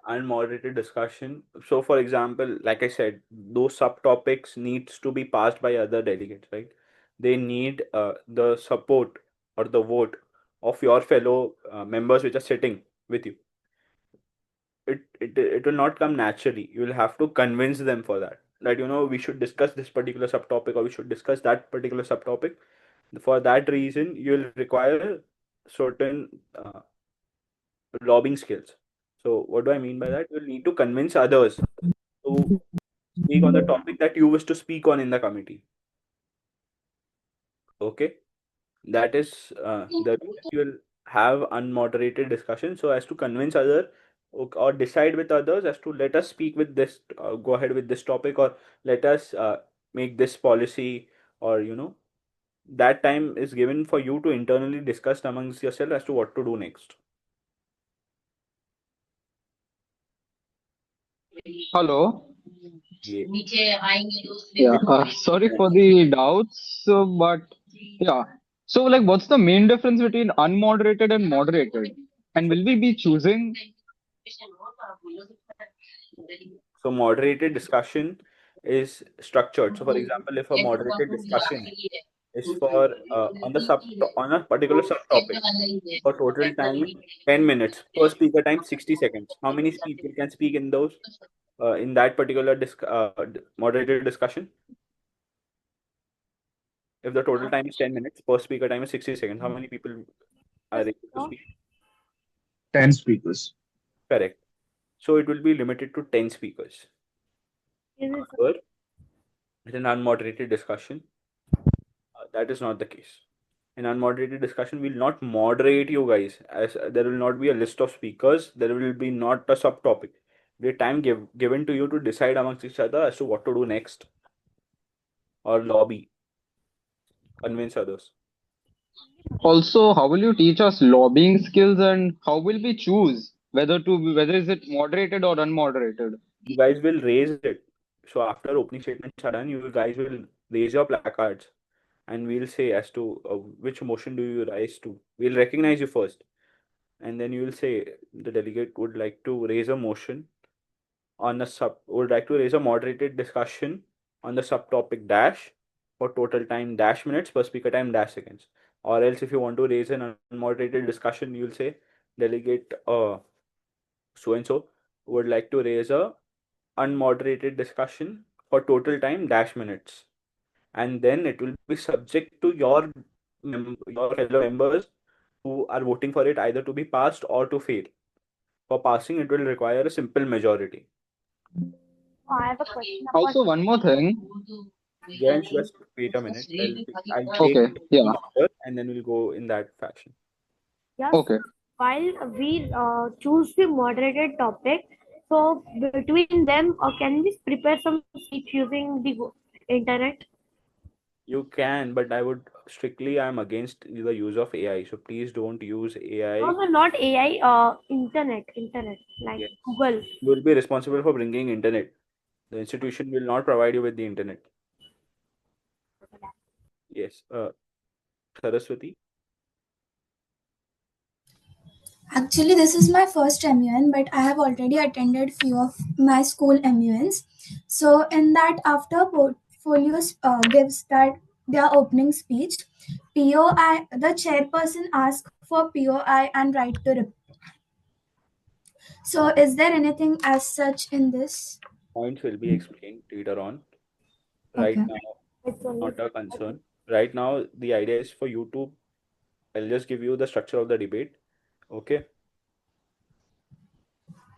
Unmoderated discussion. So, for example, like I said, those subtopics needs to be passed by other delegates, right? They need the support or the vote of your fellow members which are sitting with you. It will not come naturally. You will have to convince them for that. That we should discuss this particular subtopic or we should discuss that particular subtopic. For that reason, you will require certain lobbying skills. So, what do I mean by that? You'll need to convince others to speak on the topic that you wish to speak on in the committee. Okay, that is the reason you will have unmoderated discussion so as to convince other or decide with others as to let us speak with this, go ahead with this topic, or let us make this policy, or that time is given for you to internally discuss amongst yourself as to what to do next. Hello. Yeah. Yeah, sorry for the doubts, but yeah. So, like, what's the main difference between unmoderated and moderated? And will we be choosing? So moderated discussion is structured. So for example, if a moderated discussion is for on a particular subtopic for total time 10 minutes, per speaker time 60 seconds. How many people can speak in those in that particular moderated discussion? If the total time is 10 minutes, per speaker time is 60 seconds, how many people are able to speak? 10 speakers. Correct. So it will be limited to 10 speakers. However, in an unmoderated discussion, that is not the case. In unmoderated discussion, we will not moderate you guys, as there will not be a list of speakers. There will be not a subtopic. The time given to you to decide amongst each other as to what to do next, or lobby, convince others. Also, how will you teach us lobbying skills, and how will we choose whether is it moderated or unmoderated? You guys will raise it. So after opening statements are done, you guys will raise your placards, and we'll say as to which motion do you rise to. We'll recognize you first, and then you will say the delegate would like to raise a motion on a would like to raise a moderated discussion on the subtopic dash for total time dash minutes per speaker time dash seconds. Or else if you want to raise an unmoderated discussion, you'll say delegate so and so would like to raise a unmoderated discussion for total time dash minutes, and then it will be subject to your fellow members who are voting for it either to be passed or to fail. For passing, it will require a simple majority. I have a question about. Also, one more thing. Jens, just wait a minute. I'll take Okay, yeah, in order and then we'll go in that fashion. Yes, okay. while we choose the moderated topic, so between them, can we prepare some speech using the internet? You can, but I'm against the use of AI. So please don't use No, AI. no, not AI, internet, like Yes. Google. You will be responsible for bringing internet. The institution will not provide you with the internet. Yes. Saraswati. Actually, this is my first MUN, but I have already attended few of my school MUNs. So in that, after portfolios gives that their opening speech, POI, the chairperson asks for POI and right to So is there anything as such in this? Points will be explained later on. Right Okay. now, not a concern. Right now, the idea is for you to, I'll just give you the structure of the debate. Okay.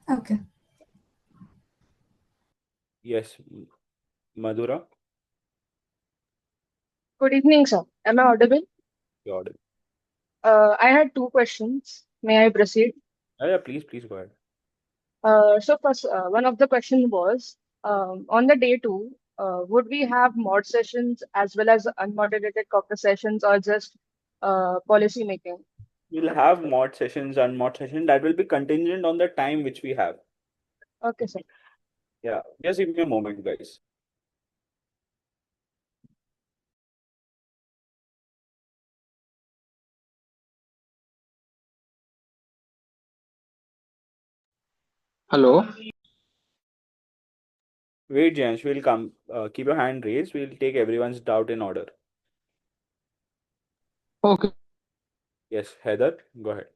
Okay. Yes, Madhura, Good evening, sir. Am I audible? your order. I had two questions. May I proceed? Yeah, please go ahead. So first, one of the question was, on the day two, would we have mod sessions as well as unmoderated caucus sessions, or just policy making? We'll have mod sessions and mod session that will be contingent on the time which we have. Okay, sir. Yeah, just give me a moment, guys. Hello. Wait, Jens, we'll come. Keep your hand raised. We'll take everyone's doubt in order. Okay. Yes, Heather, go ahead.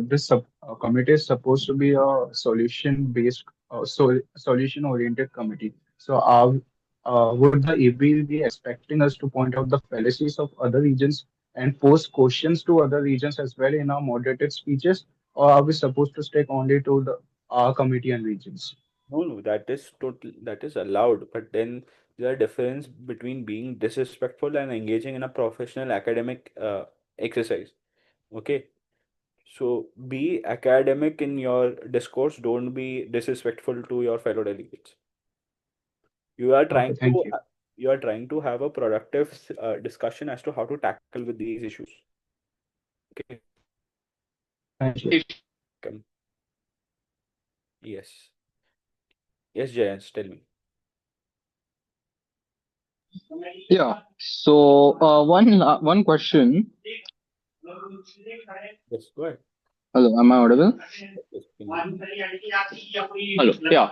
This committee is supposed to be a solution-oriented committee. So, would the AB be expecting us to point out the fallacies of other regions and pose questions to other regions as well in our moderated speeches, or are we supposed to stick only to our committee and regions? No, that is allowed. But then there's a difference between being disrespectful and engaging in a professional academic exercise. Okay. So be academic in your discourse. Don't be disrespectful to your fellow delegates. You are Okay, trying thank to you. you are trying to have a productive discussion as to how to tackle with these issues. Okay. Thank you. Come. Yes. Yes, Jayant, tell me. Yeah. So, one question. Yes, go ahead. Hello, am I audible? Yes, can you? Hello. Yeah.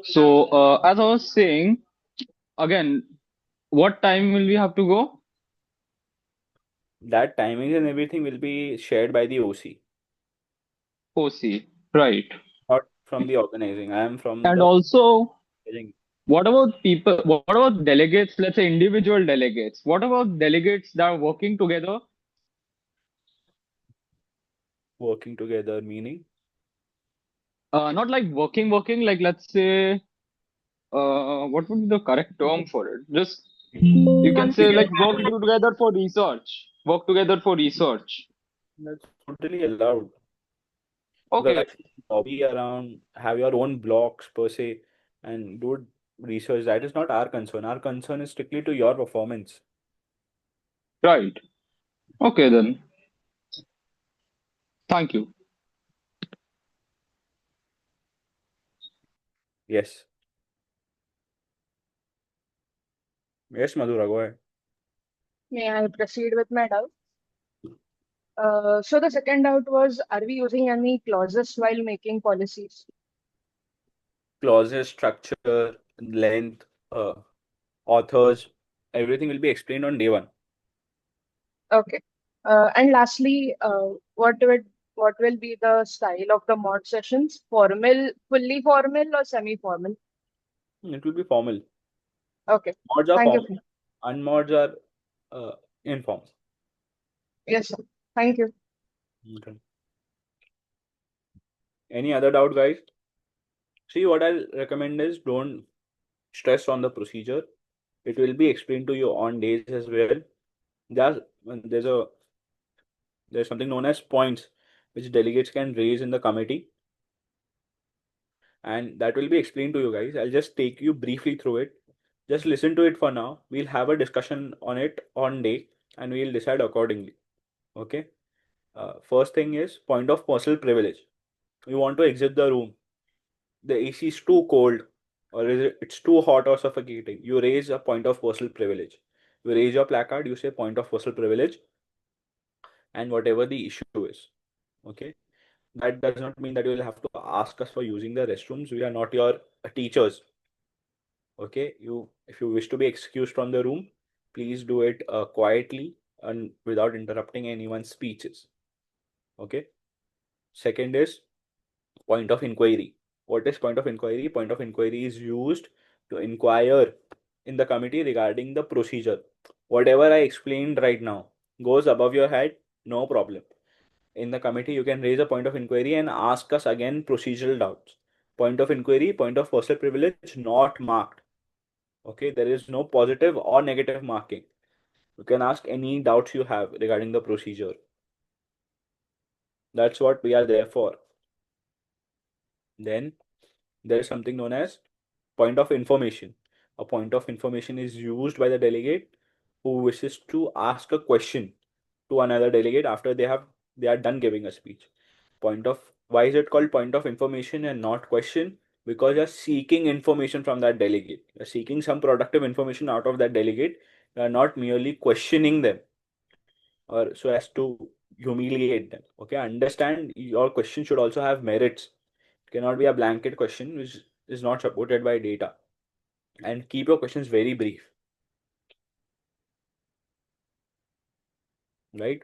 So, as I was saying, again, what time will we have to go? That timings and everything will be shared by the OC, OC. Right. not from the organizing. I am from And the also, organizing, what about people? What about delegates? Let's say individual delegates. What about delegates that are working together? working together, meaning Not like working. Like let's say, what would be the correct term for it? Just you can say like work together for research. Work together for research. that's totally allowed. You Okay. guys should lobby around, have your own blocks per se, and do research. That is not our concern. Our concern is strictly to your performance. Right. Okay then. Thank you. Yes. Yes, Madhura, go ahead. May I proceed with my doubt? So the second doubt was, are we using any clauses while making policies? Clauses, structure, length, authors, everything will be explained on day one. Okay. And lastly, what will be the style of the mod sessions? Formal, fully formal, or semi-formal? It will be formal. Okay. Mods are Thank you. formal. Unmods are informal. Yes, sir. Thank you. Okay. Any other doubt, guys? See, what I'll recommend is don't stress on the procedure. It will be explained to you on days as well. There's something known as points which delegates can raise in the committee, and that will be explained to you guys. I'll just take you briefly through it. Just listen to it for now. We'll have a discussion on it on day, and we'll decide accordingly. Okay. First thing is point of personal privilege. You want to exit the room. The AC is too cold, or it's too hot or suffocating. You raise a point of personal privilege. You raise your placard. You say point of personal privilege, and whatever the issue is. Okay. That does not mean that you will have to ask us for using the restrooms. We are not your teachers. Okay. If you wish to be excused from the room, please do it quietly and without interrupting anyone's speeches. Okay. Second is point of inquiry. What is point of inquiry? Point of inquiry is used to inquire in the committee regarding the procedure. Whatever I explained right now goes above your head, no problem. In the committee, you can raise a point of inquiry and ask us again procedural doubts. Point of inquiry, point of personal privilege, not marked. Okay, there is no positive or negative marking. You can ask any doubts you have regarding the procedure. That's what we are there for. Then there is something known as point of information. A point of information is used by the delegate who wishes to ask a question to another delegate after they are done giving a speech. Why is it called point of information and not question? Because you're seeking information from that delegate. You're seeking some productive information out of that delegate. You're not merely questioning them or so as to humiliate them. Okay, understand your question should also have merits. It cannot be a blanket question which is not supported by data. And keep your questions very brief. Right?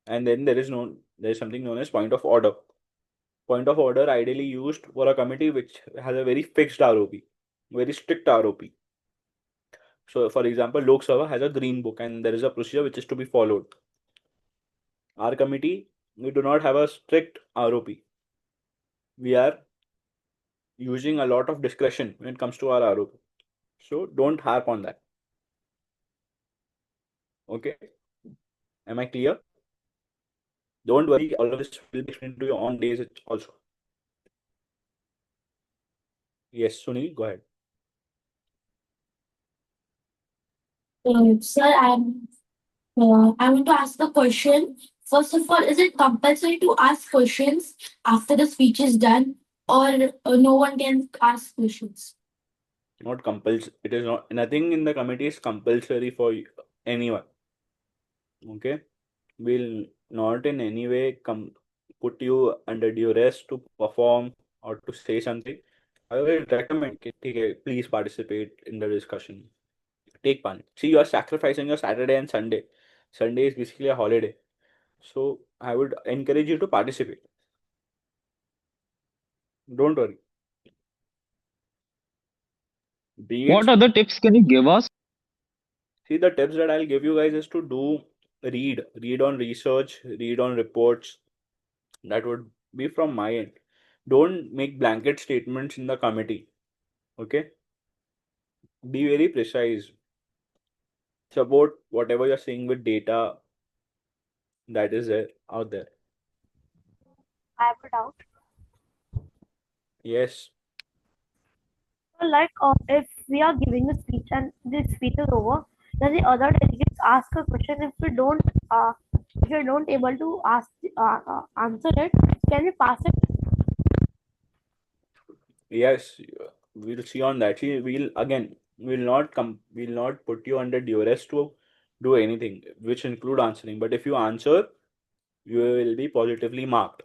And then there is something known as point of order. Point of order ideally used for a committee which has a very fixed ROP, very strict ROP. So, for example, Lok Sabha has a green book and there is a procedure which is to be followed. Our committee, we do not have a strict ROP. We are using a lot of discretion when it comes to our ROP. So, don't harp on that. Okay? Am I clear? Don't worry, all of this will be explained to you on days also. Yes, Sunil, go ahead. Sir, I want to ask the question. First of all, is it compulsory to ask questions after the speech is done, or no one can ask questions? Not compulsory. It is not. Nothing in the committee is compulsory for anyone. Okay, will not in any way put you under duress to perform or to say something. I will recommend please participate in the discussion. Take part. See, you are sacrificing your Saturday and Sunday. Sunday is basically a holiday. So I would encourage you to participate. Don't worry. What other tips can you give us? See, the tips that I'll give you guys is to read on research, read on reports. That would be from my end. Don't make blanket statements in the committee. Okay? Be very precise. Support whatever you're saying with data that is there out there. I have a doubt. Yes. So, if we are giving a speech and the speech is over, then the other delegates ask a question. If you don't able to answer it, can we pass it? Yes, we'll see on that. See, we'll not put you under duress to do anything, which include answering. But if you answer, you will be positively marked.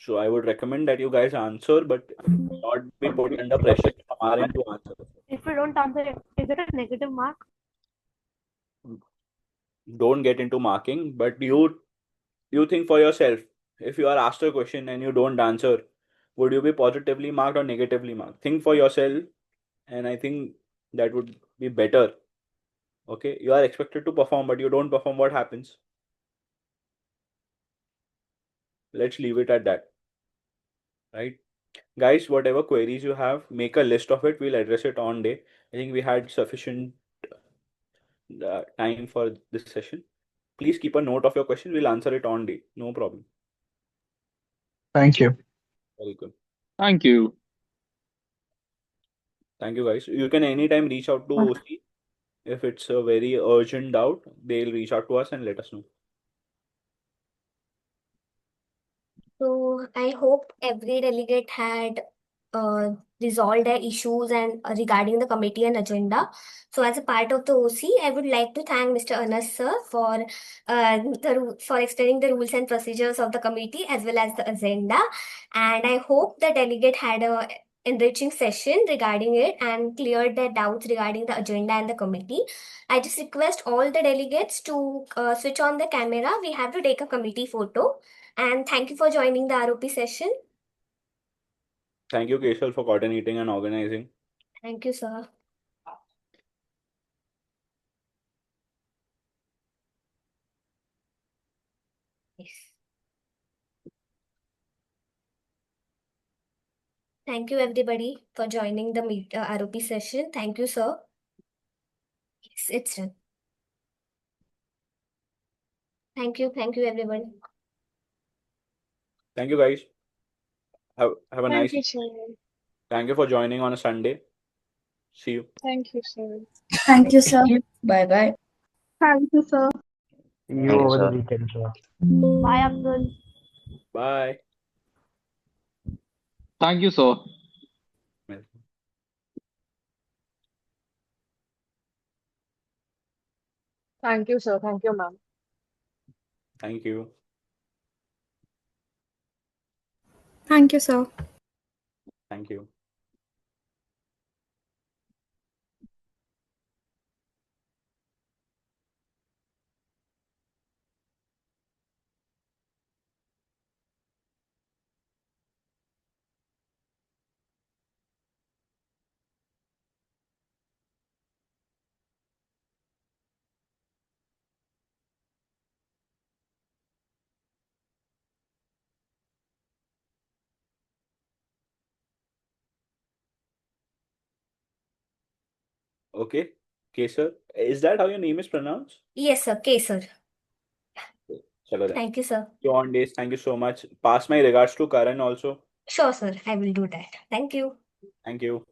So I would recommend that you guys answer, but not be put under pressure from our end to answer. If you don't answer it, is it a negative mark? Don't get into marking, but you think for yourself. If you are asked a question and you don't answer, would you be positively marked or negatively marked? Think for yourself, and I think that would be better. Okay, you are expected to perform, but you don't perform, what happens? Let's leave it at that. Right? Guys, whatever queries you have, make a list of it. We'll address it on day. I think we had sufficient time for this session. Please keep a note of your question. We'll answer it on day. No problem. Thank you. Very good. Thank you. Thank you, guys. You can anytime reach out to OC. If it's a very urgent doubt, they'll reach out to us and let us know. So I hope every delegate had resolved their issues and regarding the committee and agenda. So as a part of the OC, I would like to thank Mr. Anas sir for for explaining the rules and procedures of the committee as well as the agenda. And I hope the delegate had a enriching session regarding it and cleared their doubts regarding the agenda and the committee. I just request all the delegates to switch on the camera. We have to take a committee photo. And thank you for joining the ROP session. Thank you, Keshav, for coordinating and organizing. Thank you, sir. Yes. Thank you, everybody, for joining the ROP session. Thank you, sir. Yes, it's done. Thank you, everyone. Thank you, guys. Have a nice. Thank you, sir. Thank you for joining on a Sunday. See you. Thank you, sir. Thank you, sir. Bye-bye. Thank you, sir. See Thank you you, over the sir. weekend, sir. Bye, Abdul. Bye. Thank you, sir. Thank you, sir. Thank you, ma'am. Thank you. Thank you, sir. Thank you. Okay. Kesar. Is that how your name is pronounced? Yes, sir. Okay, sir. Chalo then. Thank you, sir. You on days. Thank you so much. Pass my regards to Karan also. Sure, sir. I will do that. Thank you. Thank you.